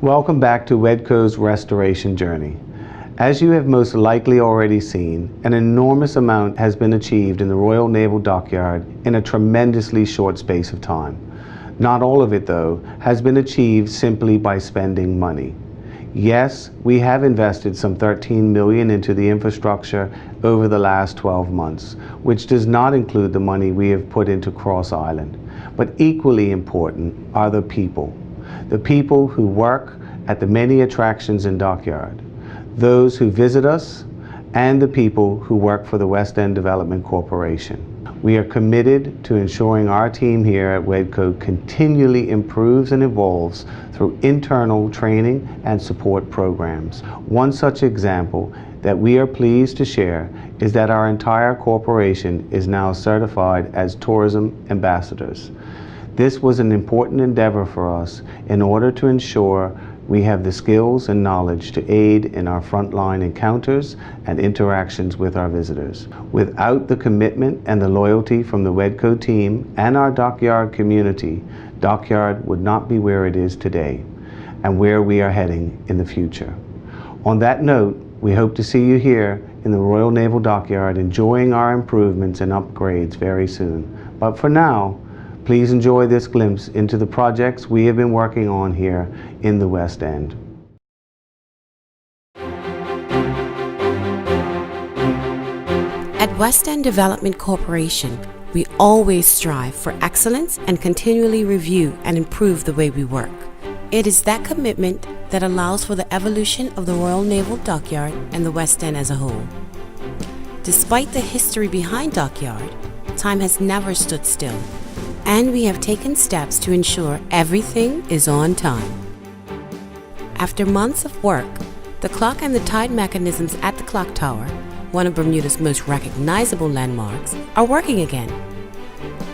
Welcome back to WEDCO's restoration journey. As you have most likely already seen, an enormous amount has been achieved in the Royal Naval Dockyard in a tremendously short space of time. Not all of it, though, has been achieved simply by spending money. Yes, we have invested some $13 million into the infrastructure over the last 12 months, which does not include the money we have put into Cross Island. But equally important are the people who work at the many attractions in Dockyard, those who visit us, and the people who work for the West End Development Corporation. We are committed to ensuring our team here at WEDCO continually improves and evolves through internal training and support programs. One such example that we are pleased to share is that our entire corporation is now certified as tourism ambassadors. This was an important endeavor for us in order to ensure we have the skills and knowledge to aid in our frontline encounters and interactions with our visitors. Without the commitment and the loyalty from the WEDCO team and our Dockyard community, Dockyard would not be where it is today and where we are heading in the future. On that note, we hope to see you here in the Royal Naval Dockyard enjoying our improvements and upgrades very soon. But for now, please enjoy this glimpse into the projects we have been working on here in the West End. At West End Development Corporation, we always strive for excellence and continually review and improve the way we work. It is that commitment that allows for the evolution of the Royal Naval Dockyard and the West End as a whole. Despite the history behind Dockyard, time has never stood still, and we have taken steps to ensure everything is on time. After months of work, the clock and the tide mechanisms at the clock tower, one of Bermuda's most recognizable landmarks, are working again.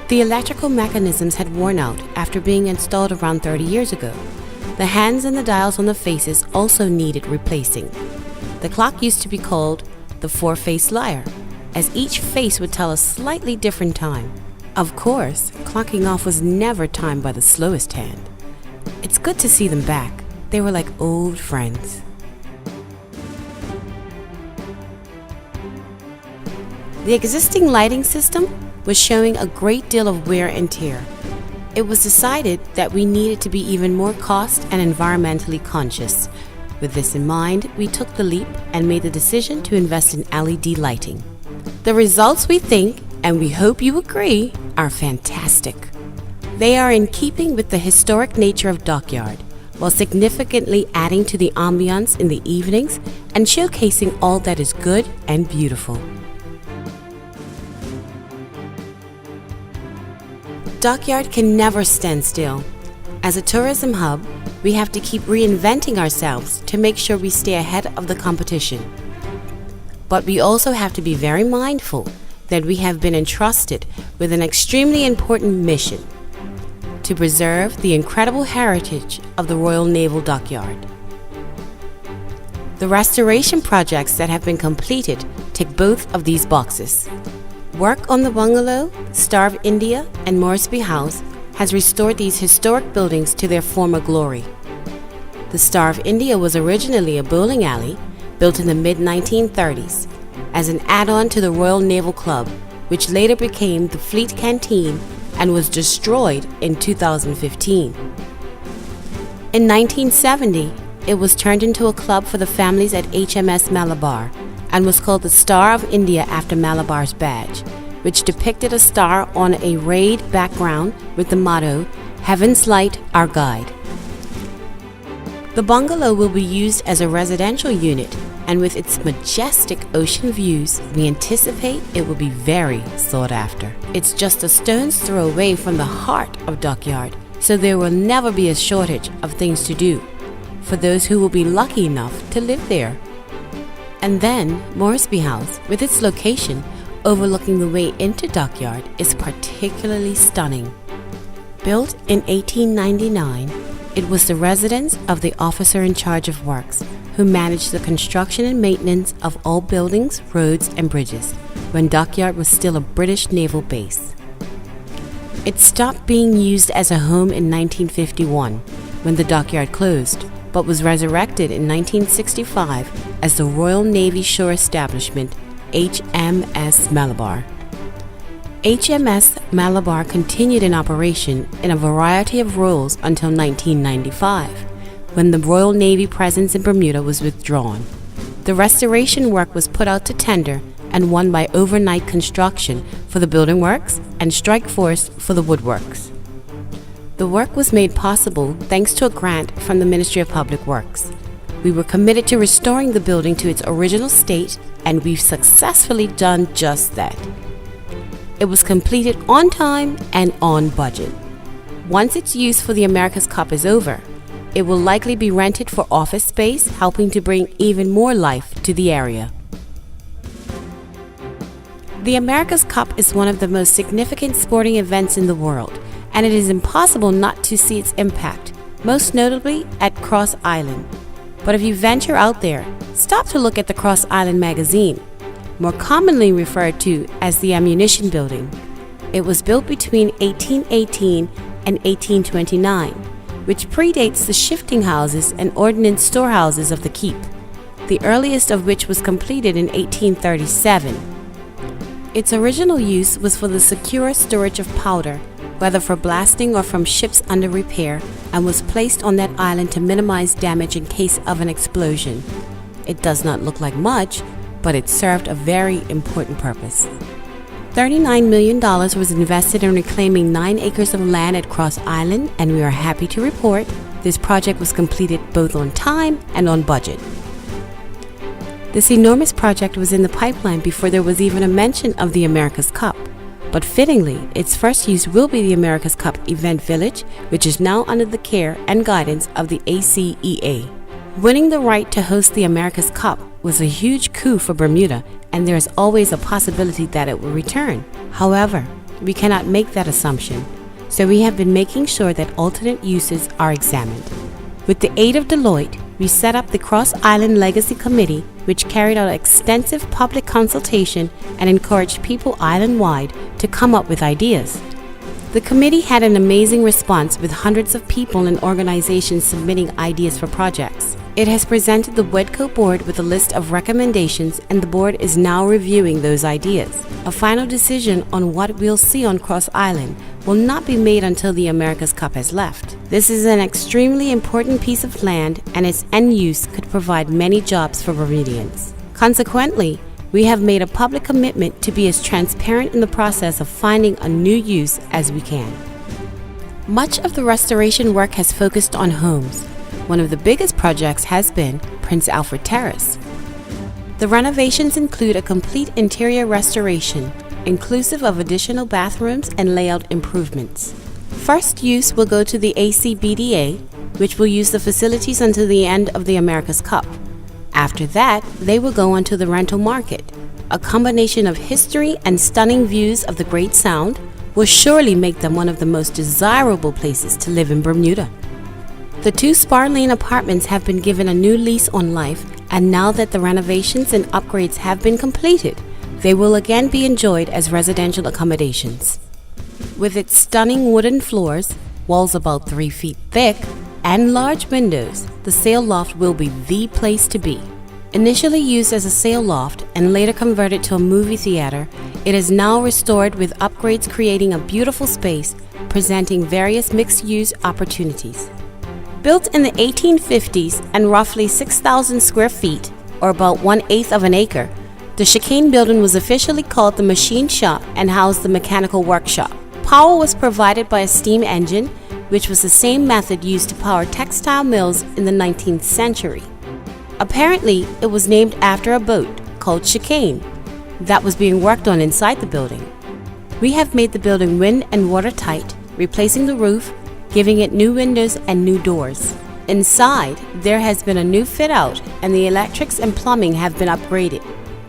The electrical mechanisms had worn out after being installed around 30 years ago. The hands and the dials on the faces also needed replacing. The clock used to be called the four-face lyre, as each face would tell a slightly different time. Of course, clocking off was never timed by the slowest hand. It's good to see them back. They were like old friends. The existing lighting system was showing a great deal of wear and tear. It was decided that we needed to be even more cost and environmentally conscious. With this in mind, we took the leap and made the decision to invest in LED lighting. The results, we think, and we hope you agree, are fantastic. They are in keeping with the historic nature of Dockyard, while significantly adding to the ambiance in the evenings and showcasing all that is good and beautiful. Dockyard can never stand still. As a tourism hub, we have to keep reinventing ourselves to make sure we stay ahead of the competition. But we also have to be very mindful that we have been entrusted with an extremely important mission: to preserve the incredible heritage of the Royal Naval Dockyard. The restoration projects that have been completed tick both of these boxes. Work on the bungalow, Star of India, and Moresby House has restored these historic buildings to their former glory. The Star of India was originally a bowling alley built in the mid-1930s as an add-on to the Royal Naval Club, which later became the Fleet Canteen and was destroyed in 2015. In 1970, it was turned into a club for the families at HMS Malabar and was called the Star of India after Malabar's badge, which depicted a star on a rayed background with the motto, "Heaven's Light, Our Guide." The bungalow will be used as a residential unit, and with its majestic ocean views, we anticipate it will be very sought after. It's just a stone's throw away from the heart of Dockyard, so there will never be a shortage of things to do for those who will be lucky enough to live there. And then, Moresby House, with its location overlooking the way into Dockyard, is particularly stunning. Built in 1899, it was the residence of the officer in charge of works, who managed the construction and maintenance of all buildings, roads, and bridges, when Dockyard was still a British naval base. It stopped being used as a home in 1951, when the Dockyard closed, but was resurrected in 1965 as the Royal Navy Shore Establishment, HMS Malabar. HMS Malabar continued in operation in a variety of roles until 1995, when the Royal Navy presence in Bermuda was withdrawn. The restoration work was put out to tender and won by Overnight Construction for the building works and Strike Force for the woodworks. The work was made possible thanks to a grant from the Ministry of Public Works. We were committed to restoring the building to its original state, and we've successfully done just that. It was completed on time and on budget. Once its use for the America's Cup is over, it will likely be rented for office space, helping to bring even more life to the area. The America's Cup is one of the most significant sporting events in the world, and it is impossible not to see its impact, most notably at Cross Island. But if you venture out there, stop to look at the Cross Island magazine, more commonly referred to as the Ammunition Building. It was built between 1818 and 1829, which predates the shifting houses and ordnance storehouses of the keep, the earliest of which was completed in 1837. Its original use was for the secure storage of powder, whether for blasting or from ships under repair, and was placed on that island to minimize damage in case of an explosion. It does not look like much, but it served a very important purpose. $39 million was invested in reclaiming 9 acres of land at Cross Island, and we are happy to report this project was completed both on time and on budget. This enormous project was in the pipeline before there was even a mention of the America's Cup. But fittingly, its first use will be the America's Cup Event Village, which is now under the care and guidance of the ACEA. Winning the right to host the America's Cup was a huge coup for Bermuda, and there is always a possibility that it will return. However, we cannot make that assumption, so we have been making sure that alternate uses are examined. With the aid of Deloitte, we set up the Cross Island Legacy Committee, which carried out extensive public consultation and encouraged people island-wide to come up with ideas. The committee had an amazing response, with hundreds of people and organizations submitting ideas for projects. It has presented the WEDCO board with a list of recommendations, and the board is now reviewing those ideas. A final decision on what we'll see on Cross Island will not be made until the America's Cup has left. This is an extremely important piece of land, and its end use could provide many jobs for Bermudians. Consequently, we have made a public commitment to be as transparent in the process of finding a new use as we can. Much of the restoration work has focused on homes. One of the biggest projects has been Prince Alfred Terrace. The renovations include a complete interior restoration, inclusive of additional bathrooms and layout improvements. First use will go to the ACBDA, which will use the facilities until the end of the America's Cup. After that, they will go onto the rental market. A combination of history and stunning views of the Great Sound will surely make them one of the most desirable places to live in Bermuda. The 2 Spar Lane apartments have been given a new lease on life, and now that the renovations and upgrades have been completed, they will again be enjoyed as residential accommodations. With its stunning wooden floors, walls about 3 feet thick, and large windows, the sail loft will be the place to be. Initially used as a sail loft and later converted to a movie theater, it is now restored with upgrades, creating a beautiful space presenting various mixed-use opportunities. Built in the 1850s and roughly 6,000 square feet, or about 1/8 of an acre, the Chicane building was officially called the Machine Shop and housed the mechanical workshop. Power was provided by a steam engine, which was the same method used to power textile mills in the 19th century. Apparently, it was named after a boat called Chicane that was being worked on inside the building. We have made the building wind and watertight, replacing the roof, giving it new windows and new doors. Inside, there has been a new fit-out, and the electrics and plumbing have been upgraded.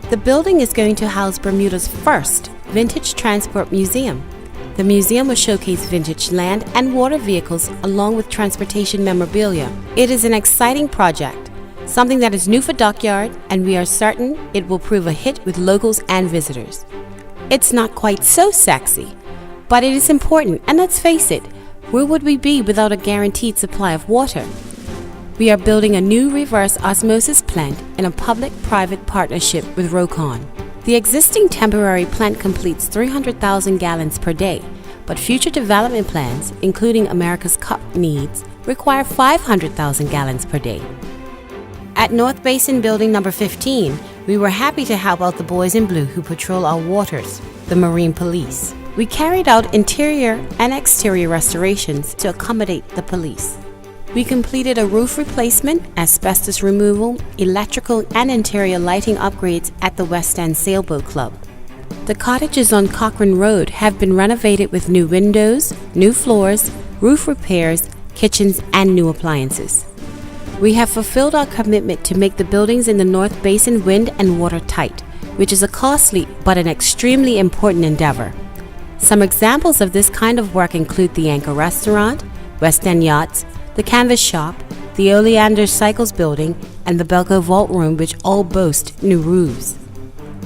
The building is going to house Bermuda's first vintage transport museum. The museum will showcase vintage land and water vehicles along with transportation memorabilia. It is an exciting project, something that is new for Dockyard, and we are certain it will prove a hit with locals and visitors. It's not quite so sexy, but it is important, and let's face it, where would we be without a guaranteed supply of water? We are building a new reverse osmosis plant in a public-private partnership with Rokon. The existing temporary plant completes 300,000 gallons per day, but future development plans, including America's Cup needs, require 500,000 gallons per day. At North Basin Building Number 15, we were happy to help out the boys in blue who patrol our waters, the Marine Police. We carried out interior and exterior restorations to accommodate the police. We completed a roof replacement, asbestos removal, electrical and interior lighting upgrades at the West End Sailboat Club. The cottages on Cochrane Road have been renovated with new windows, new floors, roof repairs, kitchens and new appliances. We have fulfilled our commitment to make the buildings in the North Basin wind and watertight, which is a costly but an extremely important endeavor. Some examples of this kind of work include the Anchor Restaurant, West End Yachts, the Canvas Shop, the Oleander Cycles Building, and the Belco Vault Room, which all boast new roofs.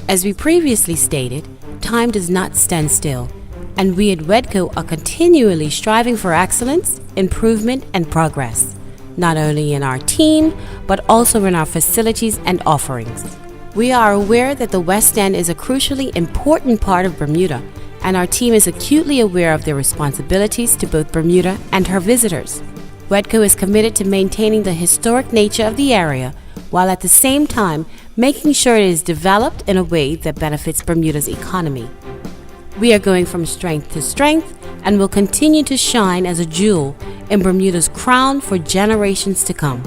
As we previously stated, time does not stand still, and we at Wedco are continually striving for excellence, improvement, and progress, not only in our team, but also in our facilities and offerings. We are aware that the West End is a crucially important part of Bermuda, and our team is acutely aware of their responsibilities to both Bermuda and her visitors. Wedco is committed to maintaining the historic nature of the area, while at the same time making sure it is developed in a way that benefits Bermuda's economy. We are going from strength to strength and will continue to shine as a jewel in Bermuda's crown for generations to come.